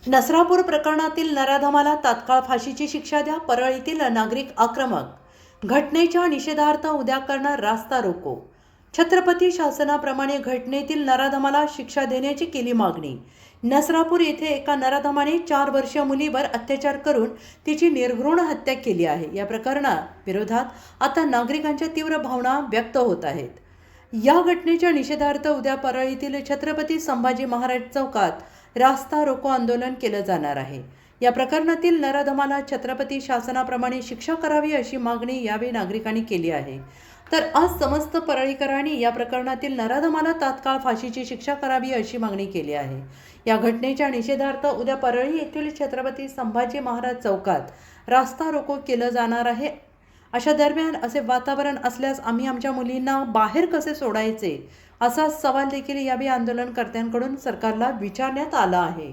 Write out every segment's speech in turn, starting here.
नसरापूर प्रकरणातील नराधमाला तात्काळ फाशीची शिक्षा द्या. परळीतील नागरिक आक्रमक. घटनेच्या निषेधार्थ उद्या करणार रास्ता रोको. छत्रपती शासनाप्रमाणे घटनेतील नराधमाला शिक्षा देण्याची केली मागणी. नसरापूर येथे एका नराधमाने 4 वर्षीय मुलीवर अत्याचार करून तिची निर्घृण हत्या केली आहे. या प्रकरणाविरोधात आता नागरिकांच्या तीव्र भावना व्यक्त होत आहेत. या घटनेच्या निषेधार्थ उद्या परळीतील छत्रपती संभाजी महाराज चौकात रास्ता रोको आंदोलन केलं जाणार आहे. या प्रकरणातील नराधमाला छत्रपती शासनाप्रमाणे शिक्षा करावी अशी मागणी यावेळी नागरिकांनी केली आहे. तर आज समस्त परळीकरांनी या प्रकरणातील नराधमाला तात्काळ फाशीची शिक्षा करावी अशी मागणी केली आहे. या घटनेच्या निषेधार्थ उद्या परळी येथील छत्रपती संभाजी महाराज चौकात रास्ता रोको केलं जाणार आहे. अशा दरम्यान असे वातावरण असल्यास आम्ही आमच्या मुलींना बाहेर कसे सोडायचे असा सवाल देखील यावेळी आंदोलनकर्त्यांकडून सरकारला विचारण्यात आला आहे.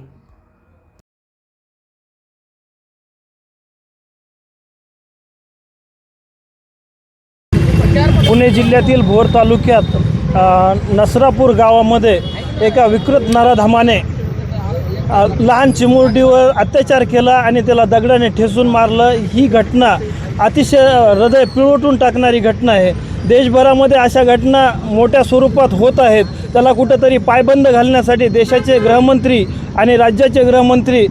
पुणे जिल्ह्यातील भोर तालुक्यात नसरापूर गावामध्ये एका विकृत नराधमाने लहान चिमुरडीवर अत्याचार केला आणि त्याला दगडाने ठेचून मारलं. ही घटना अतिशय हृदय पिळवटून टाकणारी घटना आहे. देशभरामध्ये अशा घटना मोठ्या स्वरूपात होत आहेत. त्याला कुठंतरी पायबंद घालण्यासाठी देशाचे गृहमंत्री आणि राज्याचे गृहमंत्री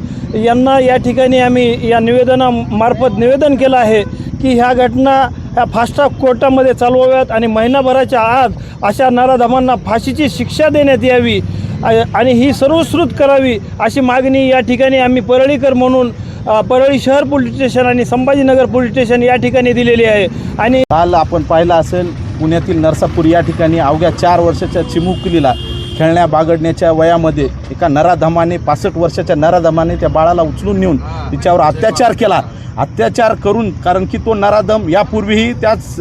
यांना या ठिकाणी आम्ही या निवेदनामार्फत निवेदन केलं आहे की ह्या घटना ह्या फास्ट ट्रॅक कोर्टामध्ये चालवाव्यात आणि महिनाभराच्या आत अशा नराधमांना फाशीची शिक्षा देण्यात यावी आणि ही सर्वश्रुत करावी अशी मागणी या ठिकाणी आम्ही परळीकर म्हणून परळी शहर पोलीस स्टेशन आणि संभाजीनगर पोलीस स्टेशन या ठिकाणी दिलेली आहे. आणि काल आपण पाहिलं असेल पुण्यातील नरसापूर या ठिकाणी अवघ्या 4 वर्षाच्या चिमुकलीला खेळण्या बागडण्याच्या वयामध्ये एका नराधमाने 65 वर्षाच्या नराधमाने त्या बाळाला उचलून नेऊन तिच्यावर अत्याचार केला. अत्याचार करून, कारण की तो नराधम यापूर्वीही त्याच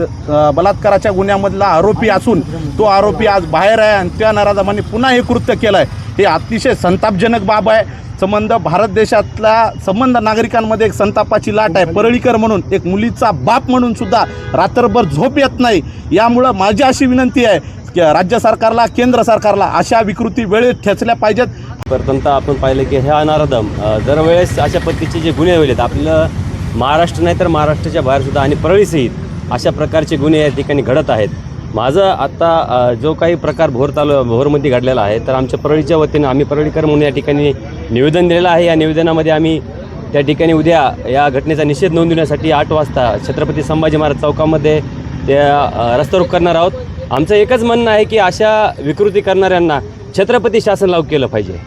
बलात्काराच्या गुन्ह्यामधला आरोपी असून तो आरोपी आज बाहेर आहे आणि त्या नराधमाने पुन्हा हे कृत्य केलं आहे. हे अतिशय संतापजनक बाब आहे. संबंध भारत देशातला संबंध नागरिकांमध्ये एक संतापाची लाट आहे. परळीकर म्हणून एक मुलीचा बाप म्हणून सुद्धा रात्रभर झोप येत नाही. यामुळं माझी अशी विनंती आहे की राज्य सरकारला, केंद्र सरकारला अशा विकृती वेळेत ठेचल्या पाहिजेत. प्रथमतः आपण पाहिलं की ह्या नराधम दरवेळेस अशा पद्धतीचे जे गुन्हे होईल आपलं महाराष्ट्र नाही तर महाराष्ट्राच्या बाहेरसुद्धा आणि परळीसहित अशा प्रकारचे गुन्हे या ठिकाणी घडत आहेत. माझं आत्ता जो काही प्रकार भोरमध्ये घडलेला आहे तर आमच्या परळीच्या वतीनं आम्ही परळीकर म्हणून या ठिकाणी निवेदन दिलेलं आहे. या निवेदनामध्ये आम्ही त्या ठिकाणी उद्या या घटनेचा निषेध नोंदवण्यासाठी 8 वाजता छत्रपती संभाजी महाराज चौकामध्ये त्या रस्ता रोको करणार आहोत. आमचं एकच म्हणणं आहे की अशा विकृती करणाऱ्यांना छत्रपती शासन लागू केलं पाहिजे.